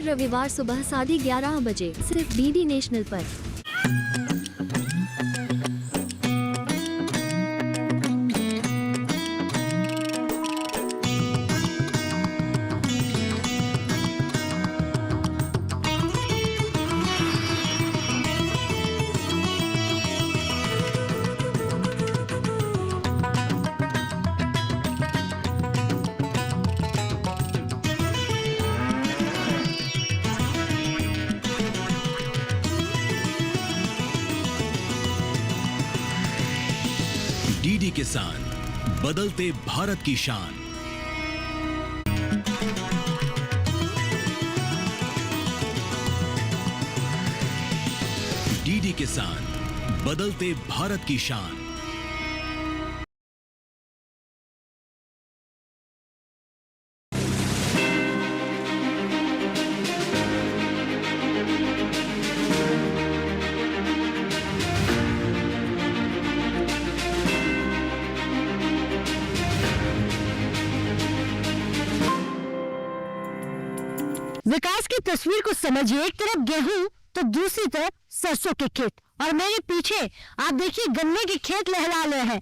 रविवार सुबह 11:30 बजे सिर्फ डीडी नेशनल पर। डीडी किसान, बदलते भारत की शान। डीडी किसान, बदलते भारत की शान। विकास की तस्वीर को समझिए। एक तरफ गेहूं तो दूसरी तरफ सरसों के खेत, और मेरे पीछे आप देखिए गन्ने के खेत लहरा रहे हैं।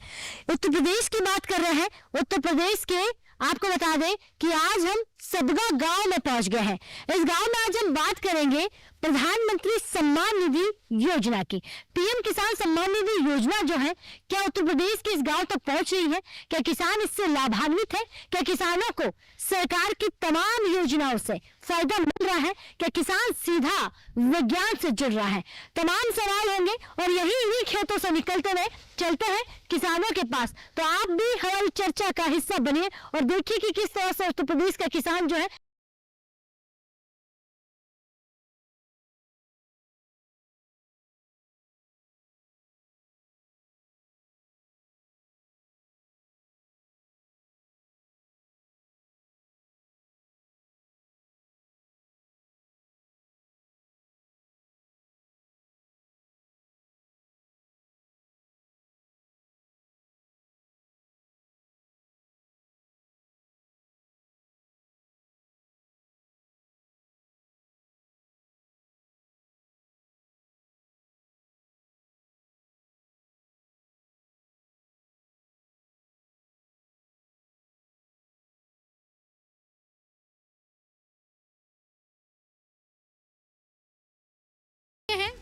उत्तर प्रदेश की बात कर रहे हैं। उत्तर प्रदेश के आपको बता दें कि आज हम सबगा गांव में पहुंच गए हैं। इस गांव में आज हम बात करेंगे प्रधानमंत्री सम्मान निधि योजना की। पीएम किसान सम्मान निधि योजना जो है, क्या उत्तर प्रदेश के इस गांव तक पहुंच रही है? क्या किसान इससे लाभान्वित है? क्या किसानों को सरकार की तमाम योजनाओं से फायदा मिल रहा है? क्या किसान सीधा विज्ञान से जुड़ रहा है? तमाम सवाल होंगे और इन्हीं खेतों से निकलते हुए चलते हैं किसानों के पास। तो आप भी हमारी चर्चा का हिस्सा बनिए और देखिए कि किस तरह से उत्तर प्रदेश का किसान जो है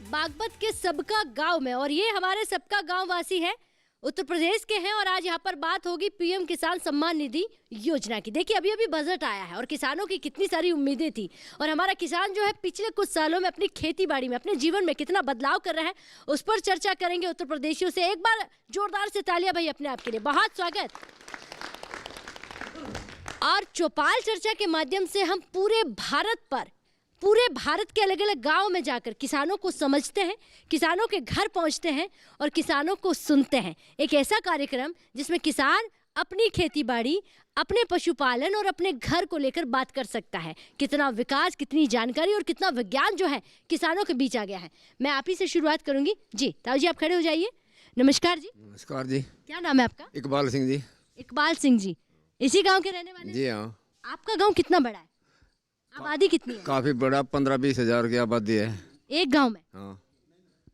बागपत के सबका गांव में, और ये हमारे सबका गांव वासी है, उत्तर प्रदेश के हैं। और आज यहाँ पर बात होगी पीएम किसान सम्मान निधि योजना की। देखिए अभी अभी बजट आया है और किसानों की कितनी सारी उम्मीदें थी, और हमारा किसान जो है पिछले कुछ सालों में अपनी खेती बाड़ी में, अपने जीवन में कितना बदलाव कर रहा है, उस पर चर्चा करेंगे उत्तर प्रदेशियों से। एक बार जोरदार से तालियां भाई अपने आप के लिए, बहुत स्वागत। और चौपाल चर्चा के माध्यम से हम पूरे भारत के अलग अलग गांव में जाकर किसानों को समझते हैं, किसानों के घर पहुंचते हैं और किसानों को सुनते हैं। एक ऐसा कार्यक्रम जिसमें किसान अपनी खेतीबाड़ी, अपने पशुपालन और अपने घर को लेकर बात कर सकता है। कितना विकास, कितनी जानकारी और कितना विज्ञान जो है किसानों के बीच आ गया है। मैं आप ही से शुरुआत करूंगी। जी ताऊ जी, आप खड़े हो जाइए। नमस्कार जी। नमस्कार जी। क्या नाम है आपका? इकबाल सिंह जी। इकबाल सिंह जी, इसी गाँव के रहने वाले? जी हाँ। आपका गाँव कितना बड़ा है? आबादी कितनी है? काफी बड़ा, 15-20 हजार की आबादी है एक गांव में। हाँ।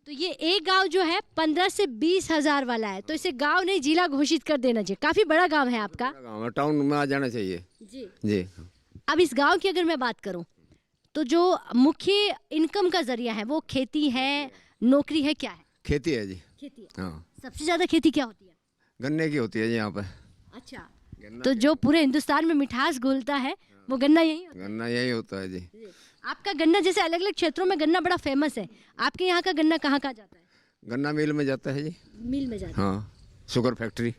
तो ये एक गांव जो है 15 से 20 हजार वाला है, तो इसे गांव नहीं जिला घोषित कर देना चाहिए। काफी बड़ा गांव है आपका। गाँव टाउन में आ जाना चाहिए जी जी। अब इस गांव की अगर मैं बात करूं तो जो मुख्य इनकम का जरिया है वो खेती है, नौकरी है, क्या है? खेती है जी। खेती है। हाँ। सबसे ज्यादा खेती क्या होती है? गन्ने की होती है जी यहाँ पे। अच्छा, तो जो पूरे हिंदुस्तान में मिठास घोलता है वो गन्ना यही होता है? गन्ना यही होता है जी। आपका गन्ना, जैसे अलग अलग क्षेत्रों में गन्ना बड़ा फेमस है, आपके यहाँ का गन्ना कहाँ कहाँ जाता है? गन्ना मिल में जाता है जी। मिल में जाता है। हाँ, शुगर फैक्ट्री।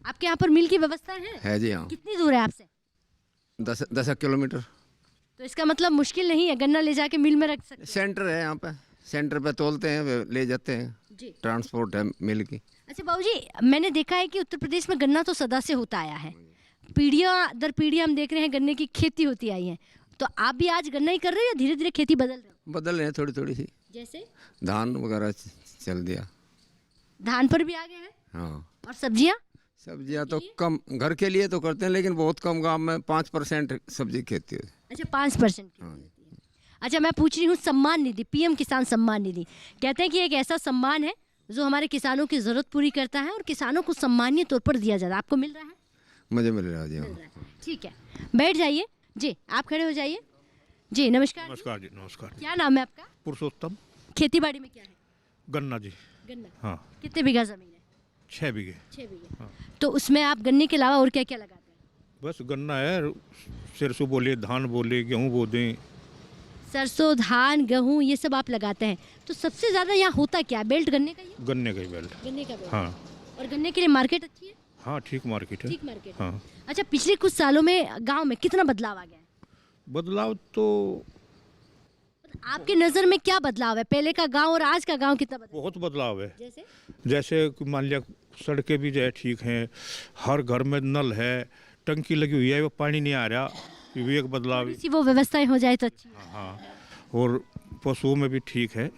आपके यहाँ पर मिल की व्यवस्था है जी हाँ। कितनी दूर है आपसे? 10 किलोमीटर। तो इसका मतलब मुश्किल नहीं है, गन्ना ले जाके मिल में रख सकते हैं। सेंटर है यहाँ पे, सेंटर पे तोलते हैं, ले जाते हैं जी। ट्रांसपोर्ट है मिल की। अच्छा बाबूजी, मैंने देखा है कि उत्तर प्रदेश में गन्ना तो सदा से होता आया है, पीढ़ियां दर पीढ़ियां हम देख रहे हैं गन्ने की खेती होती आई है। तो आप भी आज गन्ना ही कर रहे हो या धीरे धीरे खेती बदल रहे हो? बदल रहे हैं थोड़ी थोड़ी सी, जैसे धान वगैरह चल दिया। धान पर भी आ गए हैं। हाँ। और सब्जियां? सब्जियां तो कम, घर के लिए तो करते हैं, लेकिन बहुत कम, गांव में 5% सब्जी खेती है। अच्छा, 5% की हाँ। होती है। अच्छा, मैं पूछ रही हूँ सम्मान निधि, पीएम किसान सम्मान निधि, कहते हैं कि एक ऐसा सम्मान है जो हमारे किसानों की ज़रूरत पूरी करता है और किसानों को सम्मानीय तौर पर दिया जाता है। आपको मिल रहा है? मुझे मिल रहा है जी। हाँ। ठीक है, बैठ जाइए जी, आप खड़े हो जाइए जी। नमस्कार। नमस्कार जी, नमस्कार। क्या नाम है आपका? पुरुषोत्तम। खेती बाड़ी में क्या है? गन्ना जी। गन्ना। हाँ। कितने बीघा ज़मीन है? 6 बीघे। 6 बीघे। हाँ। तो उसमें आप गन्ने के अलावा और क्या क्या लगाते हैं? बस गन्ना है, सरसों बोले, धान बोले, गेहूँ बो दें। सरसों, धान, गेहूँ ये सब आप लगाते हैं। तो सबसे ज़्यादा यहाँ होता क्या है? बेल्ट गन्ने का ही है? गन्ने का ही बेल्ट। गन्ने का बेल्ट। हाँ। और गन्ने के लिए मार्केट अच्छी है? हाँ, ठीक मार्केट है। ठीक मार्केट। हाँ। अच्छा, पिछले कुछ सालों में गांव में कितना बदलाव आ गया है? बदलाव तो आपके नज़र में क्या बदलाव है? पहले का गांव और आज का गांव कितना बदलाव? बहुत बदलाव है। जैसे जैसे कि मान लिया सड़कें भी जो है ठीक हैं, हर घर में नल है, टंकी लगी हुई है, वो पानी नहीं आ रहा, ये भी एक बदलाव है। इसी वो व्यवस्थाएं हो जाए तो अच्छी है। हाँ, और पशुओं में भी ठीक है,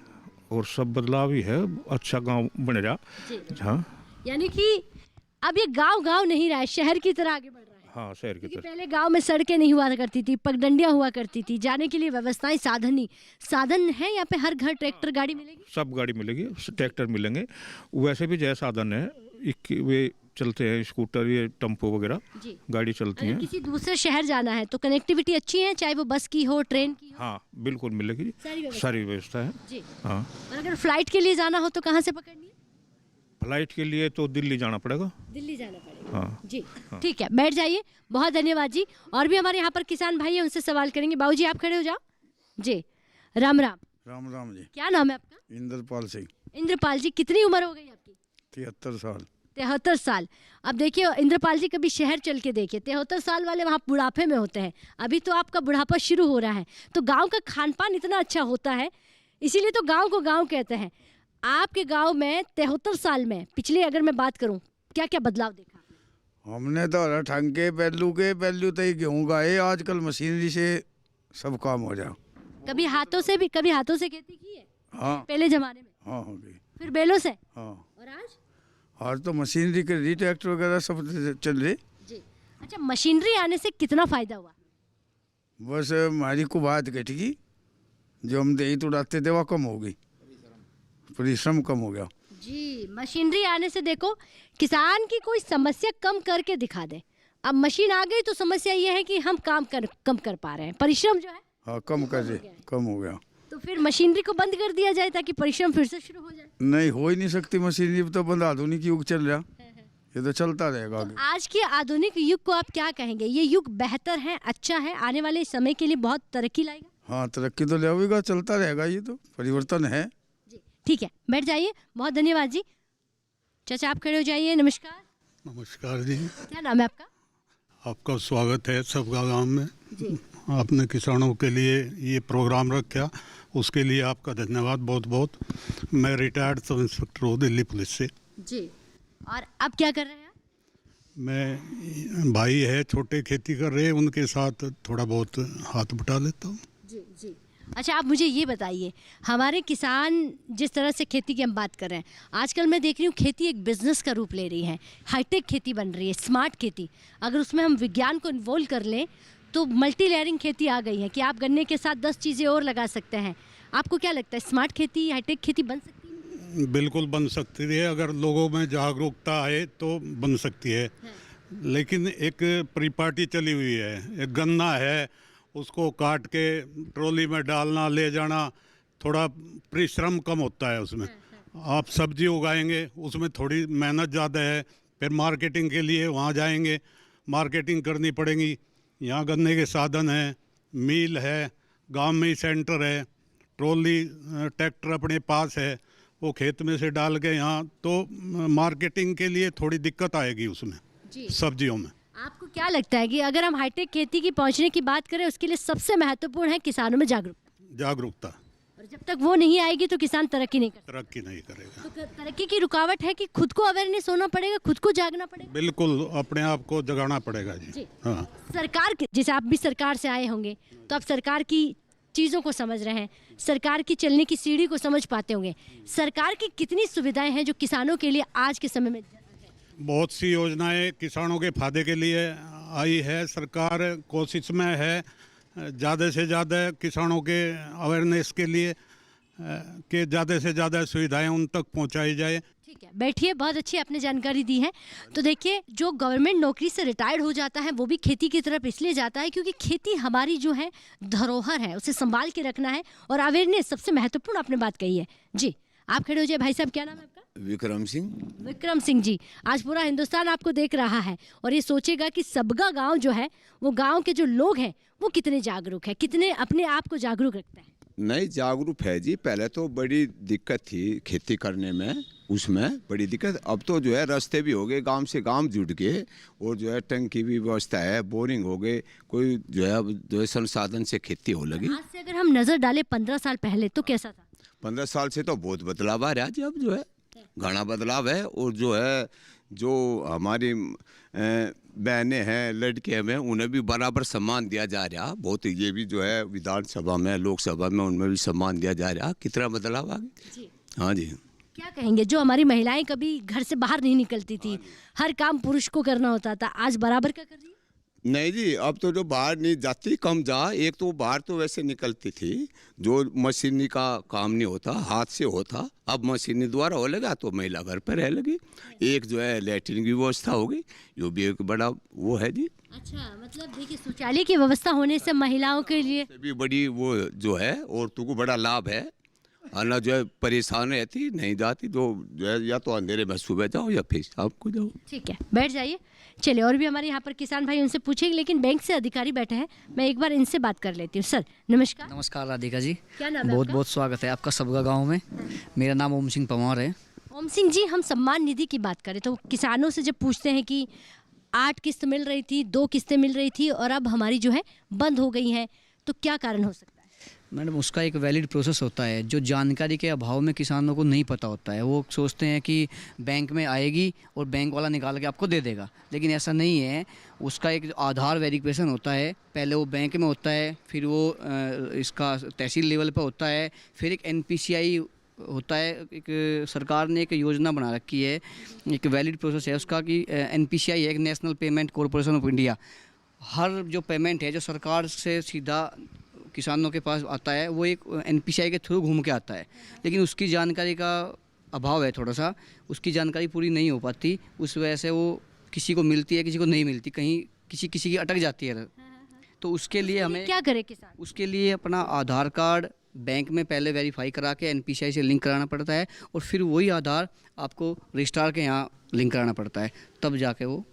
और सब बदलाव ही है, अच्छा गांव बन रहा। जी। हाँ। यानी कि अब ये गांव नहीं रहा है, शहर की तरह आगे बढ़ रहा है। हाँ, शहर की क्योंकि तरफ। पहले गांव में सड़कें नहीं हुआ करती थी, पगडंडियां हुआ करती थी, जाने के लिए व्यवस्थाएं साधन है। यहाँ पे हर घर ट्रैक्टर गाड़ी मिलेगी, सब गाड़ी मिलेगी, ट्रैक्टर मिलेंगे, वैसे भी जय साधन है, वे चलते हैं, स्कूटर, ये टेम्पो वगैरह जी। गाड़ी चलती अगर हैं। किसी दूसरे शहर जाना है तो कनेक्टिविटी अच्छी है, चाहे वो बस की हो, ट्रेन की हो। हाँ, बिल्कुल मिलेगी, सारी व्यवस्था है। जी। हाँ। और अगर फ्लाइट के लिए जाना हो तो कहाँ से पकड़नी है? फ्लाइट के लिए तो दिल्ली जाना पड़ेगा। दिल्ली जाना पड़ेगा। हाँ। जी। ठीक है, बैठ जाइए, बहुत धन्यवाद जी। और भी हमारे यहाँ पर किसान भाई हैं, उनसे सवाल करेंगे। बाबू जी, आप खड़े हो जाओ जी। राम राम। राम राम जी। क्या नाम है आपका? इंद्रपाल सिंह। इंद्रपाल जी, कितनी उम्र हो गई आपकी? 73 साल। 73 साल। अब देखिए इंद्रपाल जी, कभी शहर चल के देखिए, 73 साल वाले वहाँ बुढ़ापे में होते हैं। अभी तो आपका बुढ़ापा शुरू हो रहा है, तो गांव का खान पान इतना अच्छा होता है, इसीलिए तो गांव को गांव कहते हैं। आपके गांव में 73 साल में, पिछले अगर मैं बात करूं, क्या क्या बदलाव देखा? हमने तो हरा ठंग के पहलू तो गेहूँ गाए, आजकल मशीनरी से सब काम हो जाओ। कभी हाथों से खेती की है? हाँ। पहले जमाने में। हाँ, हो गई। फिर बैलों से। हाँ। और आज तो मशीनरी कर रही, ट्रैक्टर वगैरह सब चल रही। जी। अच्छा, मशीनरी आने से कितना फायदा हुआ? बस हमारी कुबात घटेगी, जो हम दही उड़ाते थे वो कम हो गई, परिश्रम कम हो गया। जी। मशीनरी आने से देखो, किसान की कोई समस्या कम करके दिखा दे। अब मशीन आ गई तो समस्या ये है कि हम कम कर पा रहे हैं, परिश्रम जो है। हाँ, कम कर दे, कम हो गया। तो फिर मशीनरी को बंद कर दिया जाए ताकि परिश्रम फिर से शुरू हो जाए। नहीं, हो ही नहीं सकती मशीनरी, तो बंद, आधुनिक युग चल रहा, ये तो चलता रहेगा आगे। आज के आधुनिक युग को आप क्या कहेंगे? ये युग बेहतर है, अच्छा है, आने वाले समय के लिए बहुत तरक्की लाएगा? हाँ, तरक्की तो लेगा, चलता रहेगा, ये तो परिवर्तन है। जी। ठीक है, बैठ जाइए, बहुत धन्यवाद जी। चाचा, आप खड़े हो जाइए। नमस्कार। नमस्कार जी। क्या नाम है आपका? आपका स्वागत है सबका गांव में। जी। आपने किसानों के लिए ये प्रोग्राम रखा, उसके लिए आपका धन्यवाद बहुत बहुत। मैं रिटायर्ड सब इंस्पेक्टर हूँ दिल्ली पुलिस से। जी। और अब क्या कर रहे हैं? मैं भाई है, छोटे खेती कर रहे हैं, उनके साथ थोड़ा बहुत हाथ बटा लेता हूँ। जी जी। अच्छा, आप मुझे ये बताइए, हमारे किसान जिस तरह से खेती की हम बात कर रहे हैं, आजकल मैं देख रही हूँ खेती एक बिजनेस का रूप ले रही है, हाईटेक खेती बन रही है, स्मार्ट खेती। अगर उसमें हम विज्ञान को इन्वॉल्व कर लें तो मल्टी लेयरिंग खेती आ गई है कि आप गन्ने के साथ 10 चीज़ें और लगा सकते हैं। आपको क्या लगता है, स्मार्ट खेती, हाईटेक खेती बन सकती है? बिल्कुल बन सकती है, अगर लोगों में जागरूकता है तो बन सकती है। लेकिन एक परिपाटी चली हुई है, एक गन्ना है, उसको काट के ट्रॉली में डालना, ले जाना, थोड़ा परिश्रम कम होता है उसमें। आप सब्जी उगाएंगे, उसमें थोड़ी मेहनत ज़्यादा है, फिर मार्केटिंग के लिए वहाँ जाएंगे, मार्केटिंग करनी पड़ेगी। यहाँ गन्ने के साधन हैं, मिल है, गांव में ही सेंटर है, ट्रॉली ट्रैक्टर अपने पास है, वो खेत में से डाल के यहाँ, तो मार्केटिंग के लिए थोड़ी दिक्कत आएगी उसमें, सब्जियों में। आपको क्या लगता है कि अगर हम हाईटेक खेती की पहुंचने की बात करें, उसके लिए सबसे महत्वपूर्ण है किसानों में जागरूकता। और जब तक वो नहीं आएगी तो किसान तरक्की नहीं करेगा। तो तरक्की की रुकावट है कि खुद को अवेयरनेस होना पड़ेगा, खुद को जागना पड़ेगा। बिल्कुल, अपने आप को जगाना पड़ेगा जी। हाँ। सरकार, जैसे आप भी सरकार से आए होंगे तो आप सरकार की चीज़ों को समझ रहे हैं, सरकार की चलने की सीढ़ी को समझ पाते होंगे। सरकार की कितनी सुविधाएं हैं जो किसानों के लिए आज के समय में? बहुत सी योजनाएं किसानों के फायदे के लिए आई है, सरकार कोशिश में है ज़्यादा से ज़्यादा किसानों के अवेयरनेस के लिए कि ज़्यादा से ज़्यादा सुविधाएं उन तक पहुंचाई जाए। ठीक है, बैठिए, बहुत अच्छी आपने जानकारी दी है। तो देखिए, जो गवर्नमेंट नौकरी से रिटायर्ड हो जाता है वो भी खेती की तरफ इसलिए जाता है क्योंकि खेती हमारी जो है धरोहर है, उसे संभाल के रखना है और अवेयरनेस सबसे महत्वपूर्ण आपने बात कही है। जी, आप खड़े हो जाए। भाई साहब, क्या नाम है आपका? विक्रम सिंह। विक्रम सिंह जी, आज पूरा हिंदुस्तान आपको देख रहा है और ये सोचेगा कि सबका गांव जो है, वो गांव के जो लोग हैं वो कितने जागरूक है, कितने अपने आप को जागरूक रखते हैं। नहीं, जागरूक है जी। पहले तो बड़ी दिक्कत थी खेती करने में, उसमें बड़ी दिक्कत। अब तो जो है रास्ते भी हो गए, गांव से गांव जुड़ गए और जो है टंकी भी व्यवस्था है, बोरिंग हो गए, कोई जो है संसाधन से खेती हो लगी। आज से अगर हम नजर डालें 15 साल पहले तो कैसा था? 15 साल से तो बहुत बदलाव आ रहा है जी। अब जो है घना बदलाव है और जो है जो हमारी बहनें हैं, लड़के हैं, उन्हें भी बराबर सम्मान दिया जा रहा। बहुत ये भी जो है विधानसभा में, लोकसभा में, उनमें भी सम्मान दिया जा रहा। कितना बदलाव आ गया। हाँ जी। क्या कहेंगे, जो हमारी महिलाएं कभी घर से बाहर नहीं निकलती थी, हर काम पुरुष को करना होता था, आज बराबर का कर रही है? नहीं जी, अब तो जो बाहर नहीं जाती, कम जा। एक तो बाहर तो वैसे निकलती थी, जो मशीनी का काम नहीं होता, हाथ से होता, अब मशीनी द्वारा हो लगा तो महिला घर पर रह लगी। एक जो है लैट्रिन की व्यवस्था हो गई, जो भी एक बड़ा वो है जी। अच्छा, मतलब देखिए, शौचालय की व्यवस्था होने से महिलाओं के लिए भी बड़ी वो जो है औरतों को बड़ा लाभ है। ना जो है परेशान रहती, नहीं जाती, जो है या तो अंधेरे में सुबह जाओ या फिर शाम को जाओ। ठीक है, बैठ जाइए। चलिए, और भी हमारे यहाँ पर किसान भाई, उनसे पूछेंगे, लेकिन बैंक से अधिकारी बैठे हैं, मैं एक बार इनसे बात कर लेती हूँ। सर नमस्कार। नमस्कार राधिका जी, क्या नाम है बहुत आपका? बहुत स्वागत है आपका सबका गांव में। मेरा नाम ओम सिंह पंवार है। ओम सिंह जी, हम सम्मान निधि की बात करें तो किसानों से जब पूछते हैं कि 8 किस्त मिल रही थी, 2 किस्तें मिल रही थी और अब हमारी जो है बंद हो गई हैं, तो क्या कारण हो सकता है? मैडम, उसका एक वैलिड प्रोसेस होता है जो जानकारी के अभाव में किसानों को नहीं पता होता है। वो सोचते हैं कि बैंक में आएगी और बैंक वाला निकाल के आपको दे देगा, लेकिन ऐसा नहीं है। उसका एक आधार वेरिफिकेशन होता है, पहले वो बैंक में होता है, फिर वो इसका तहसील लेवल पर होता है, फिर एक NPCI होता है। एक सरकार ने एक योजना बना रखी है, एक वैलिड प्रोसेस है उसका कि NPCI है, एक national payment corporation of India. हर जो पेमेंट है जो सरकार से सीधा किसानों के पास आता है, वो एक NPCI के थ्रू घूम के आता है, लेकिन उसकी जानकारी का अभाव है थोड़ा सा, उसकी जानकारी पूरी नहीं हो पाती। उस वजह से वो किसी को मिलती है, किसी को नहीं मिलती, कहीं किसी की अटक जाती है। तो उसके लिए हमें क्या करे किसान? उसके लिए अपना आधार कार्ड बैंक में पहले वेरीफाई करा के NPCI से लिंक कराना पड़ता है और फिर वही आधार आपको रजिस्ट्रार के यहाँ लिंक कराना पड़ता है, तब जाके वो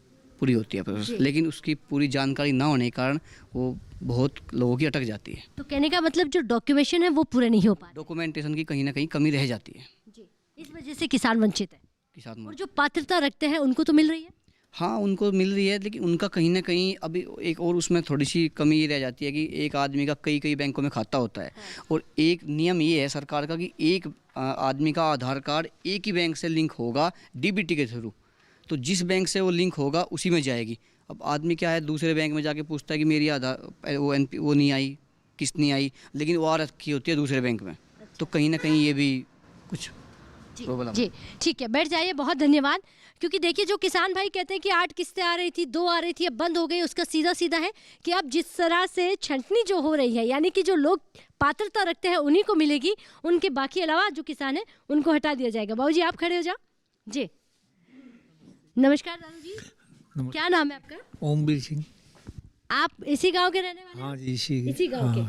पूरी होती है प्रोसेस। लेकिन उसकी पूरी जानकारी ना होने के कारण वो बहुत लोगों की अटक जाती है। तो कहने का मतलब जो डॉक्यूमेंटेशन है वो पूरे नहीं हो पाते, डॉक्यूमेंटेशन की कहीं ना कहीं कमी रह जाती है जी, इस वजह से किसान वंचित है। किसान और जो पात्रता रखते हैं उनको तो मिल रही है? हाँ, उनको मिल रही है, लेकिन उनका कहीं ना कहीं अभी एक और उसमें थोड़ी सी कमी ये रह जाती है कि एक आदमी का कई बैंकों में खाता होता है। और एक नियम ये है सरकार का कि एक आदमी का आधार कार्ड एक ही बैंक से लिंक होगा DBT के थ्रू, तो जिस बैंक से वो लिंक होगा उसी में जाएगी। अब आदमी क्या है, दूसरे बैंक में जाके पूछता है कि मेरी आधार वो नहीं आई, किस्त नहीं आई, लेकिन वो आ रखी होती है दूसरे बैंक में। तो कहीं ना कहीं ये भी कुछ प्रॉब्लम। जी ठीक है, बैठ जाइए, बहुत धन्यवाद। क्योंकि देखिए, जो किसान भाई कहते हैं कि 8 किस्तें आ रही थी, 2 आ रही थी, अब बंद हो गई, उसका सीधा है कि अब जिस तरह से छंटनी जो हो रही है, यानी कि जो लोग पात्रता रखते हैं उन्हीं को मिलेगी, उनके बाकी अलावा जो किसान है उनको हटा दिया जाएगा। बाबू जी, आप खड़े हो जाओ। जी नमस्कार दादू जी, क्या नाम है आपका? ओमवीर सिंह। आप इसी गांव के रहने वाले? हाँ जी, इसी गांव के।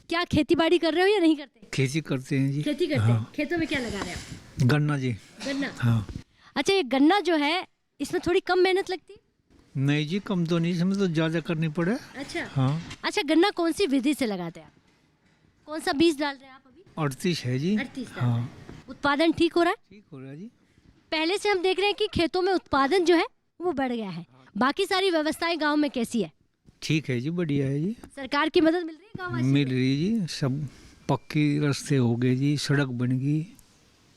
क्या खेती बाड़ी कर रहे हो या नहीं करते? खेती करते हैं जी। खेती करते हैं। खेतों में क्या लगा रहे हो? गन्ना जी। गन्ना? हाँ। अच्छा, ये गन्ना जो है इसमें थोड़ी कम मेहनत लगती है? नहीं जी, कम तो नहीं, इसमें तो ज़्यादा करनी पड़े। अच्छा। हाँ। अच्छा, गन्ना कौन सी विधि से लगाते हैं आप? कौन सा बीज डाल रहे हैं आप अभी? 38 है जी। 38। हाँ। उत्पादन ठीक हो रहा है? ठीक हो रहा है जी। पहले से हम देख रहे हैं कि खेतों में उत्पादन जो है वो बढ़ गया है। बाकी सारी व्यवस्थाएं गांव में कैसी है? ठीक है जी, बढ़िया है जी। सरकार की मदद मिल रही है गांव वासियों को? मिल रही जी, सब पक्की रास्ते हो गए जी, सड़क बन गई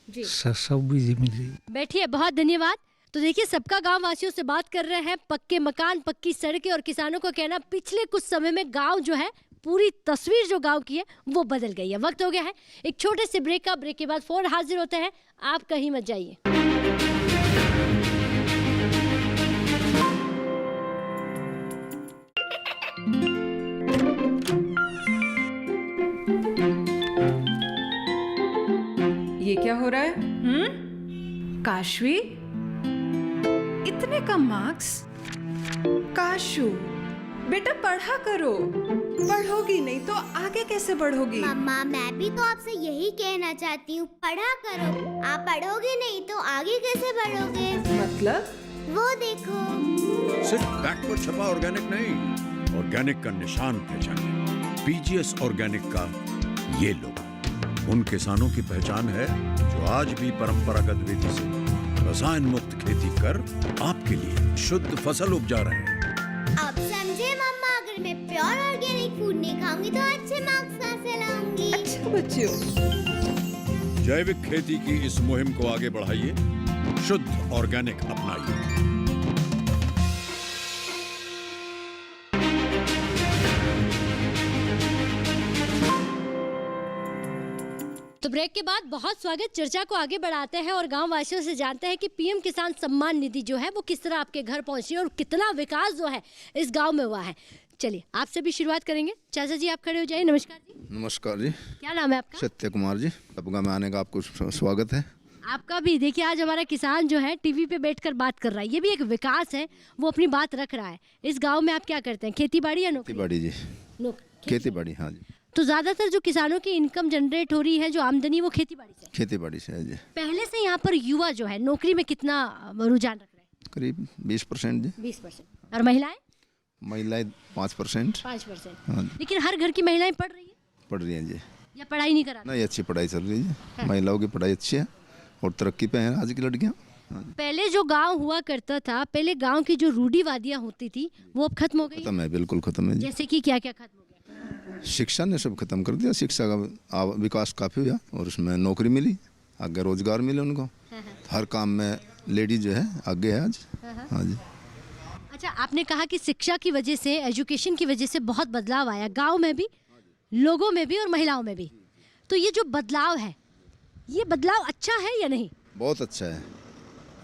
जी, सब भी मिल रही। बैठिए, बहुत धन्यवाद। तो देखिए, सबका गांव वासियों से बात कर रहे हैं, पक्के मकान, पक्की सड़कें, और किसानों का कहना पिछले कुछ समय में गांव जो है, पूरी तस्वीर जो गांव की है वो बदल गई है। वक्त हो गया है एक छोटे से ब्रेक का। ब्रेक के बाद फोन हाजिर होते हैं, आप कहीं मत जाइए। ये क्या हो रहा है? काशवी, इतने कम मार्क्स? काशू, बेटा पढ़ा करो। पढ़ोगी नहीं तो आगे कैसे बढ़ोगी? मम्मा, मैं भी तो आपसे यही कहना चाहती हूँ, पढ़ा करो। आप पढ़ोगे नहीं तो आगे कैसे बढ़ोगे? मतलब? वो देखो। सिर्फ बैक पर छपा ऑर्गेनिक नहीं, ऑर्गेनिक का निशान पहचाने। पीजीएस ऑर्गेनिक का ये लो, उन किसानों की पहचान है जो आज भी परंपरागत विधि से रसायन मुक्त खेती कर आपके लिए शुद्ध फसल उपजा रहे हैं। अब समझे मम्मा, अगर मैं प्योर ऑर्गेनिक फूड नहीं खाऊंगी तो अच्छे मार्क्स कहाँ से लाऊंगी? अच्छा बच्चों, जैविक खेती की इस मुहिम को आगे बढ़ाइए, शुद्ध ऑर्गेनिक अपनाइए। तो ब्रेक के बाद बहुत स्वागत, चर्चा को आगे बढ़ाते हैं और गांव वासियों से जानते हैं कि पीएम किसान सम्मान निधि जो है वो किस तरह आपके घर पहुंची और कितना विकास जो है इस गांव में हुआ है। चलिए आपसे भी शुरुआत करेंगे। चाचा जी आप खड़े हो जाइए। नमस्कार जी। नमस्कार जी। क्या नाम है आपका? सत्य कुमार जी। तबगा में आने का आपको स्वागत है। आपका भी। देखिए आज हमारा किसान जो है टीवी पे बैठकर बात कर रहा है, ये भी एक विकास है, वो अपनी बात रख रहा है। इस गाँव में आप क्या करते हैं, खेती बाड़ी या नौकरी? खेती बाड़ी जी। खेती बाड़ी, हाँ जी। तो ज्यादातर जो किसानों की इनकम जनरेट हो रही है, जो आमदनी, वो खेती बाड़ी से? खेती बाड़ी से है जी। पहले से यहाँ पर युवा जो है नौकरी में कितना रुझान रख रहे हैं? करीब 20% जी। 20%। और महिलाएं? महिलाएं 5%। 5%। हाँ। लेकिन हर घर की महिलाएं पढ़ रही है? पढ़ रही हैं जी। या पढ़ाई नहीं करा? नहीं, अच्छी पढ़ाई चल रही है। महिलाओं की पढ़ाई अच्छी है और तरक्की पे हैं आज की लड़कियाँ। पहले जो गांव हुआ करता था, पहले गांव की जो रूढ़िवादियाँ होती थी वो अब खत्म हो गई? खत्म है, बिल्कुल खत्म है जी। जैसे कि क्या क्या खत्म? शिक्षा ने सब खत्म कर दिया। शिक्षा का विकास काफ़ी हुआ और उसमें नौकरी मिली, आगे रोजगार मिले उनको। हर काम में लेडीज जो है आगे है आज। हाँ जी। अच्छा, आपने कहा कि शिक्षा की वजह से, एजुकेशन की वजह से बहुत बदलाव आया गांव में भी, लोगों में भी और महिलाओं में भी। तो ये जो बदलाव है, ये बदलाव अच्छा है या नहीं? बहुत अच्छा है,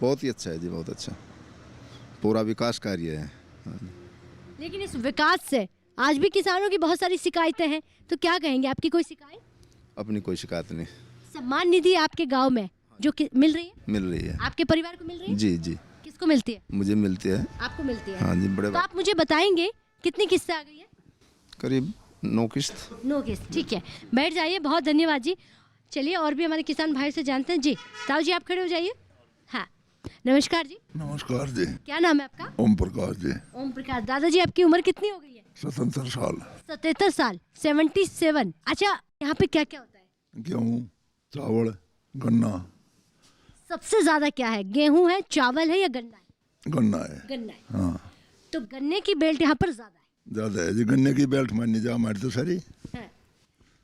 बहुत ही अच्छा है जी, बहुत अच्छा। पूरा विकास कार्य है। लेकिन इस विकास से आज भी किसानों की बहुत सारी शिकायतें हैं, तो क्या कहेंगे, आपकी कोई शिकायत? अपनी कोई शिकायत नहीं। सम्मान निधि आपके गांव में जो मिल रही है? मिल रही है। आपके परिवार को मिल रही है? जी जी। किसको मिलती है? मुझे मिलती है। आपको मिलती है? हाँ जी। बड़े तो आप मुझे बताएंगे कितनी किस्तें आ गई है? करीब 9 किस्त। 9 किस्त, ठीक है। बैठ जाइए, बहुत धन्यवाद जी। चलिए और भी हमारे किसान भाई से जानते हैं। जी ताऊ जी आप खड़े हो जाइए। हाँ, नमस्कार जी। नमस्कार जी। क्या नाम है आपका? ओम प्रकाश जी। ओम प्रकाश। दादाजी आपकी उम्र कितनी हो गई है? 77 साल। 77 साल, 77। अच्छा, यहाँ पे क्या क्या होता है? गेहूँ, चावल, गन्ना। सबसे ज्यादा क्या है, गेहूँ है, चावल है या गन्ना है? गन्ना है। गन्ना है। हाँ। तो गन्ने की बेल्ट यहाँ पर ज्यादा है? ज्यादा है जी। गन्ने की बेल्ट मानी जा हमारी तो सारी।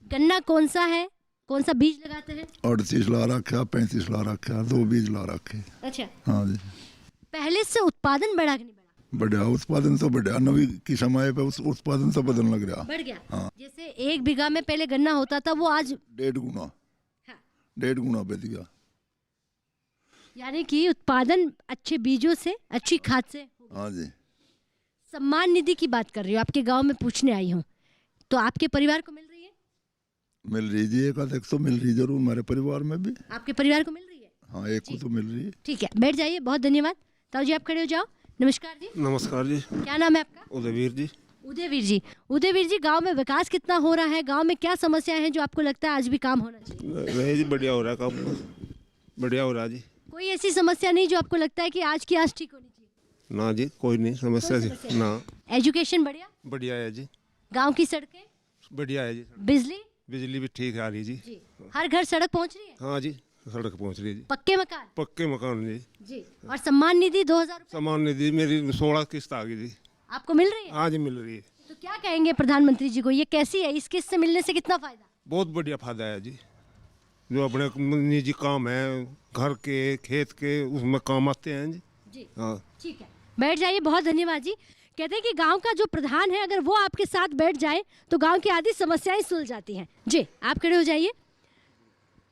गन्ना कौन सा है, कौन सा बीज लगाते हैं? 38 ला रखा, 35 ला रखा, 2 बीज ला रखे। अच्छा। हाँ जी। पहले से उत्पादन बढ़ा कि नहीं बढ़ा? बढ़िया उत्पादन तो बढ़िया, नवी की समय पे उत्पादन तो बदलने लग रहा। बढ़ गया। हाँ। जैसे 1 बीघा में पहले गन्ना होता था, वो आज 1.5 गुना। हाँ। 1.5 गुना बढ़ गया। यानी कि उत्पादन अच्छे बीजों से, अच्छी खाद से। हाँ जी। सम्मान निधि की बात कर रही हूँ, आपके गांव में पूछने आई हूँ, तो आपके परिवार को मिल रही है? मिल रही जी, एक आध तो मिल रही जरूर, हमारे परिवार में भी। आपके परिवार को मिल रही है? हाँ, एक को तो मिल रही है। ठीक है, बैठ जाइए, बहुत धन्यवाद। ताऊ जी आप खड़े हो जाओ। नमस्कार जी। नमस्कार जी। क्या नाम है आपका? उदयवीर जी। उदयवीर जी। उदयवीर जी, गांव में विकास कितना हो रहा है, गांव में क्या समस्याएं हैं जो आपको लगता है आज भी काम होना चाहिए? जी बढ़िया हो रहा है काम, बढ़िया हो रहा है जी। कोई ऐसी समस्या नहीं जो आपको लगता है कि आज की आज ठीक होनी चाहिए? ना जी, कोई नहीं समस्या जी ना। एजुकेशन बढ़िया? बढ़िया है जी। गांव की सड़कें बढ़िया है जी। बिजली? बिजली भी ठीक आ रही है जी। हर घर सड़क पहुंच रही है? हाँ जी, सड़क पहुंच रही है जी। पक्के मकान? पक्के मकान जी। जी। और सम्मान निधि 2000 रुपए? सम्मान निधि मेरी 16 किस्त आ गई जी। आपको मिल रही है? हाँ जी, मिल रही है। तो क्या कहेंगे प्रधानमंत्री जी को, ये कैसी है, इस किस्त से मिलने से कितना फायदा? बहुत बढ़िया फायदा है जी। जो अपने निजी काम है, घर के, खेत के, उसमें काम आते हैं जी। हाँ ठीक है, बैठ जाइए, बहुत धन्यवाद जी। कहते हैं कि गांव का जो प्रधान है, अगर वो आपके साथ बैठ जाए तो गांव की आधी समस्याएं सुलझ जाती हैं। जी आप खड़े हो जाइए।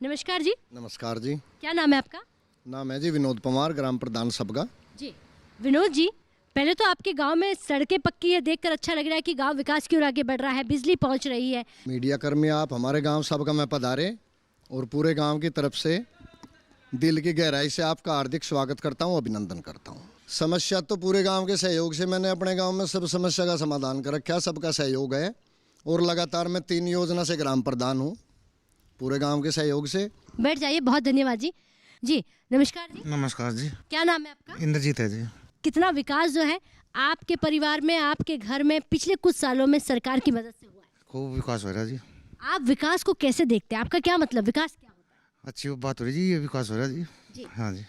नमस्कार जी। नमस्कार जी। क्या नाम है आपका? नाम है जी विनोद पवार, ग्राम प्रधान सबगा। जी विनोद जी, पहले तो आपके गांव में सड़कें पक्की है, देखकर अच्छा लग रहा है कि गांव विकास की ओर आगे बढ़ रहा है, बिजली पहुंच रही है। मीडिया कर्मी आप हमारे गांव सबका मैं पधारे और पूरे गांव की तरफ से दिल की गहराई से आपका हार्दिक स्वागत करता हूं, अभिनंदन करता हूं। समस्या तो पूरे गांव के सहयोग से मैंने अपने गांव में सब समस्या का समाधान कर रखा है, सबका सहयोग है और लगातार मैं 3 योजना से ग्राम प्रधान हूँ पूरे गांव के सहयोग से। बैठ जाइए, बहुत धन्यवाद जी। जी नमस्कार जी। नमस्कार जी। क्या नाम है आपका? इंद्रजीत है जी। कितना विकास जो है आपके परिवार में, आपके घर में पिछले कुछ सालों में सरकार की मदद से हुआ है? खूब विकास हो रहा है जी। आप विकास को कैसे देखते हैं? आपका क्या मतलब, विकास क्या होता है? अच्छी बात हो रही जी, ये विकास हो रहा है जी। हाँ जी।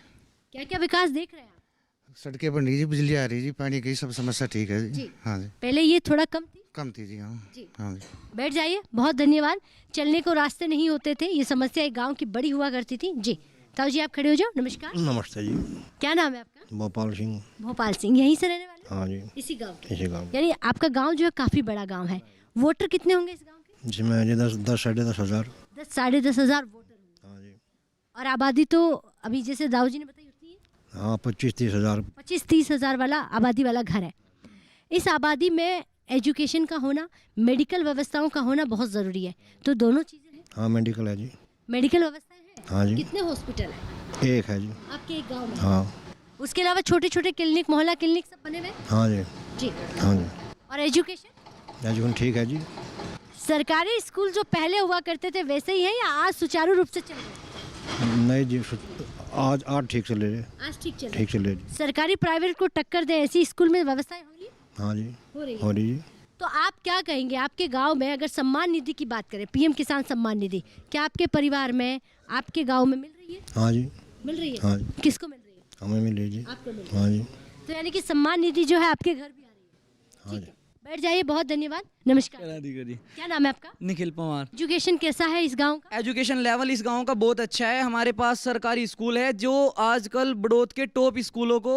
क्या क्या विकास देख रहे हैं आप? सड़कें बन रही जी, बिजली आ रही जी, पानी की सब समस्या ठीक है जी। हाँ जी। पहले ये थोड़ा कम थी जी। हाँ जी। हाँ जी। बैठ जाइए, बहुत धन्यवाद। चलने को रास्ते नहीं होते थे, ये समस्या एक गांव की बड़ी हुआ करती थी। जी ताऊ जी आप खड़े हो जाओ। नमस्कार। नमस्ते जी। क्या नाम है आपका? भोपाल सिंह। भोपाल सिंह, यहीं से रहने वाले? हाँ जी। इसी गांव के? इसी गांव। यानी आपका गांव जो है काफी बड़ा गांव है। वोटर कितने होंगे इस गांव के? जिसमें जी 10 साढ़े 10 हज़ार। 10-10.5 हज़ार वोटर होंगे। हाँ जी। और आबादी तो अभी जैसे दाऊ जी ने बताई होती है, हाँ 25-30 हज़ार। 25-30 हज़ार वाला आबादी वाला घर है। इस आबादी में एजुकेशन का होना, मेडिकल व्यवस्थाओं का होना बहुत ज़रूरी है। तो दोनों चीज़ें हैं। हाँ मेडिकल है जी। मेडिकल व्यवस्थाएं हैं? हाँ जी। कितने हॉस्पिटल है? एक है जी आपके एक गांव में? हाँ। उसके अलावा छोटे छोटे क्लिनिक, मोहल्ला क्लिनिक सब बने हुए हैं? हाँ जी। जी। हाँ जी। और एजुकेशन ठीक है जी। सरकारी स्कूल जो पहले हुआ करते थे वैसे ही है या आज सुचारू रूप से चल रहे हैं? नहीं जी, आज ठीक चले रहे। आज ठीक चल रहे? ठीक चले जी। सरकारी प्राइवेट को टक्कर दे ऐसी स्कूल में व्यवस्थाएं हो रही है? हाँ जी हो रही जी। तो आप क्या कहेंगे, आपके गांव में अगर सम्मान निधि की बात करें, पीएम किसान सम्मान निधि, क्या आपके परिवार में, आपके गांव में मिल रही है? हाँ जी मिल रही है। हाँ जी। किसको मिल रही है? हमें मिल रही जी। आपको मिल रही है। हाँ जी। तो यानी कि सम्मान निधि जो है आपके घर भी आ रही है? हाँ जी। बैठ जाइए, बहुत धन्यवाद। नमस्कार। क्या नाम है आपका? निखिल पवार। एजुकेशन कैसा है इस गांव का? एजुकेशन लेवल इस गांव का बहुत अच्छा है। हमारे पास सरकारी स्कूल है जो आजकल बड़ौद के टॉप स्कूलों को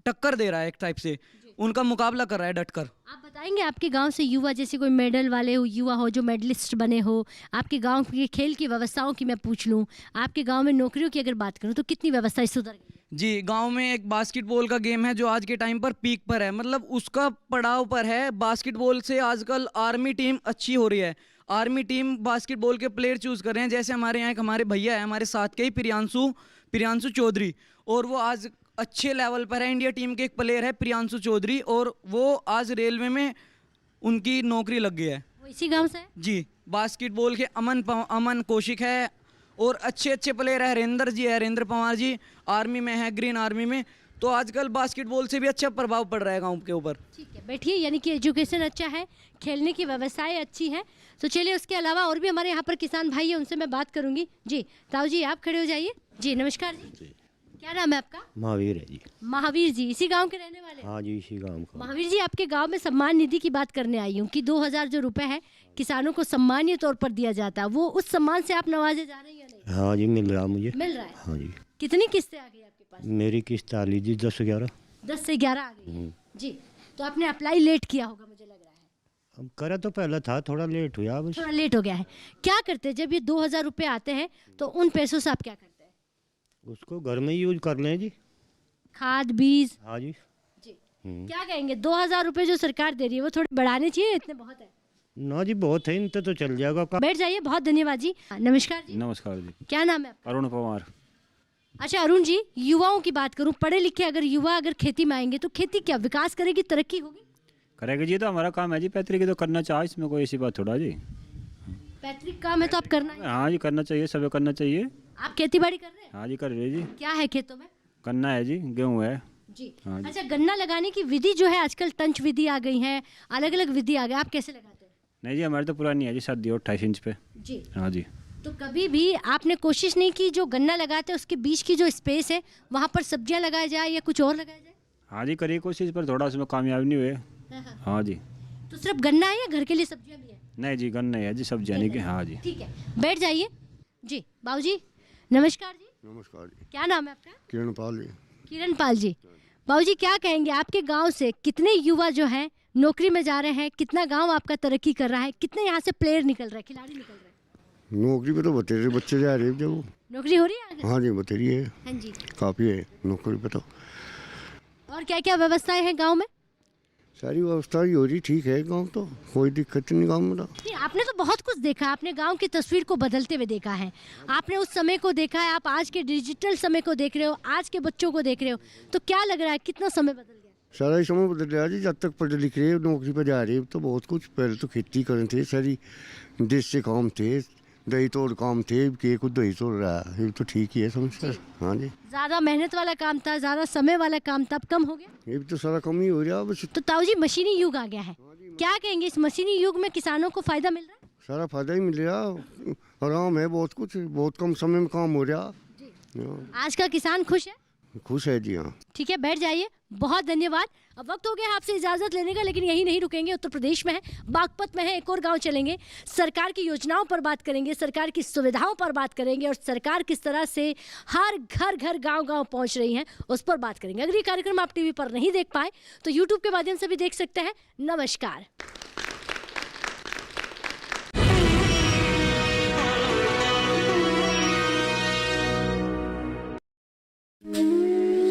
टक्कर दे रहा है, एक टाइप से उनका मुकाबला कर रहा है डटकर। आप बताएंगे आपके गांव से युवा, जैसे कोई मेडल वाले हो, युवा हो जो मेडलिस्ट बने हो, आपके गांव की खेल की व्यवस्थाओं की मैं पूछ लूं, आपके गांव में नौकरियों की अगर बात करूं तो कितनी व्यवस्थाएं सुधर गई? जी, गांव में एक बास्केटबॉल का गेम है जो आज के टाइम पर पीक पर है, मतलब उसका पड़ाव पर है। बास्केटबॉल से आजकल आर्मी टीम अच्छी हो रही है। आर्मी टीम बास्केटबॉल के प्लेयर चूज कर रहे हैं। जैसे हमारे यहाँ एक हमारे भैया है हमारे साथ के ही, प्रियांशु चौधरी, और वो आज अच्छे लेवल पर है। इंडिया टीम के एक प्लेयर है प्रियांशु चौधरी, और वो आज रेलवे में उनकी नौकरी लग गई है। वो इसी गांव से है? जी। बास्केटबॉल के अमन कौशिक है, और अच्छे अच्छे प्लेयर है। हरेंद्र पवार जी आर्मी में है, ग्रीन आर्मी में। तो आजकल बास्केटबॉल से भी अच्छा प्रभाव पड़ रहा है गांव के ऊपर। ठीक है, बैठिए। यानी कि एजुकेशन अच्छा है, खेलने की व्यवस्थाएं अच्छी हैं। तो चलिए, उसके अलावा और भी हमारे यहाँ पर किसान भाई है, उनसे मैं बात करूंगी। जी ताऊ जी आप खड़े हो जाइए। जी नमस्कार जी। क्या नाम है आपका? महावीर है जी। महावीर जी इसी गांव के रहने वाले? हाँ जी, इसी गांव का। महावीर जी, आपके गांव में सम्मान निधि की बात करने आई हूँ कि 2000 जो रुपए है किसानों को सम्मानीय तौर पर दिया जाता है, वो उस सम्मान से आप नवाजे जा रहे हैं या नहीं? हाँ जी, मिल रहा मुझे। मिल रहा है? हाँ जी। कितनी किस्तें आ गई आपके पास? मेरी किस्त आ ली जी 10-11। 10 से 11 आ गई। जी, तो आपने अप्लाई लेट किया होगा मुझे लग रहा है। अब करा तो पहले था, थोड़ा लेट हुआ। बस थोड़ा लेट हो गया है। क्या करते हैं जब ये 2000 रुपए आते हैं तो उन पैसों से आप क्या करते हैं? उसको घर में यूज कर लें जी। खाद बीज? हाँ जी। जी। क्या कहेंगे, 2000 रुपए जो सरकार दे रही है वो थोड़े बढ़ाने चाहिए, इतने बहुत है? ना जी, बहुत है, इनसे तो चल जाएगा। बैठ जाइए, बहुत धन्यवाद जी। नमस्कार जी। नमस्कार जी। क्या नाम है आपका? अरुण पवार। अच्छा अरुण जी, युवाओं की बात करूं, पढ़े लिखे अगर युवा अगर खेती में आएंगे तो खेती क्या विकास करेगी, तरक्की होगी? करेगी जी, तो हमारा काम है जी। पैतृक की तो करना चाहिए, इसमें कोई ऐसी बात थोड़ा जी। पैतृक काम है तो आप करना है। हाँ जी, करना चाहिए, सब करना चाहिए। आप खेती बाड़ी कर रहे हैं? हाँ जी, कर रहे जी। क्या है खेतों में? गन्ना है जी, गेहूँ है जी। हाँ जी। अच्छा, गन्ना लगाने की विधि जो है आजकल तंच विधि आ गई है, अलग अलग विधि आ गई, आप कैसे लगाते हैं? नहीं जी, हमारी तो पुरानी है जी, 28 इंच पे जी। हाँ जी। तो कभी भी आपने कोशिश नहीं की जो गन्ना लगाते हैं उसके बीच की जो स्पेस है वहाँ पर सब्जियाँ लगाया जाए या कुछ और लगाया जाए? हाँ जी, करी कोशिश, पर थोड़ा उसमें कामयाब नहीं हुए। हाँ जी। तो सिर्फ गन्ना है या घर के लिए सब्जियाँ भी है? नहीं जी, गन्ना है जी, सब्जियाँ नहीं की। हाँ जी। ठीक है, बैठ जाइए। जी बाबूजी नमस्कार जी। नमस्कार जी। क्या नाम है आपका? किरण पाल जी। किरण पाल जी। बाबूजी क्या कहेंगे, आपके गांव से कितने युवा जो हैं नौकरी में जा रहे हैं, कितना गांव आपका तरक्की कर रहा है, कितने यहाँ से प्लेयर निकल रहे हैं, खिलाड़ी निकल रहे हैं? नौकरी पे तो बतेरे बच्चे जा रहे हैं जब। नौकरी हो रही है आगे? हाँ जी, बतेरी है। हाँ जी। काफ़ी है नौकरी पे तो। और क्या क्या व्यवस्थाएं हैं गांव में? सारी व्यवस्था ही हो रही ठीक है गांव, तो कोई दिक्कत नहीं गांव में। नहीं, आपने तो बहुत कुछ देखा, आपने गांव की तस्वीर को बदलते हुए देखा है, आपने उस समय को देखा है, आप आज के डिजिटल समय को देख रहे हो, आज के बच्चों को देख रहे हो, तो क्या लग रहा है कितना समय बदल गया? सारा ही समय बदल रहा जी, जब तक पढ़े लिख रहे नौकरी पर जा रहे तो बहुत कुछ। पहले तो खेती करते थे, सारी देश से काम थे, दही तोड़ काम थे, के कुछ दही तोड़ रहा है, ये तो ठीक ही है समझ। हाँ जी, ज्यादा मेहनत वाला काम था, ज्यादा समय वाला काम था, अब कम हो गया। ये भी तो सारा कम ही हो रहा बस। तो ताऊ जी मशीनी युग आ गया है, क्या कहेंगे इस मशीनी युग में किसानों को फायदा मिल रहा है? सारा फायदा ही मिल रहा, आराम है, बहुत कुछ, बहुत कम समय में काम हो रहा। आज का किसान खुश है? खुश है जी। हाँ ठीक है, बैठ जाइए, बहुत धन्यवाद। अब वक्त हो गया आपसे इजाजत लेने का, लेकिन यही नहीं रुकेंगे, उत्तर प्रदेश में है, बागपत में है, एक और गांव चलेंगे, सरकार की योजनाओं पर बात करेंगे, सरकार की सुविधाओं पर बात करेंगे और सरकार किस तरह से हर घर घर गांव-गांव पहुंच रही है उस पर बात करेंगे। अगर ये कार्यक्रम आप टीवी पर नहीं देख पाए तो यूट्यूब के माध्यम से भी देख सकते हैं। नमस्कार।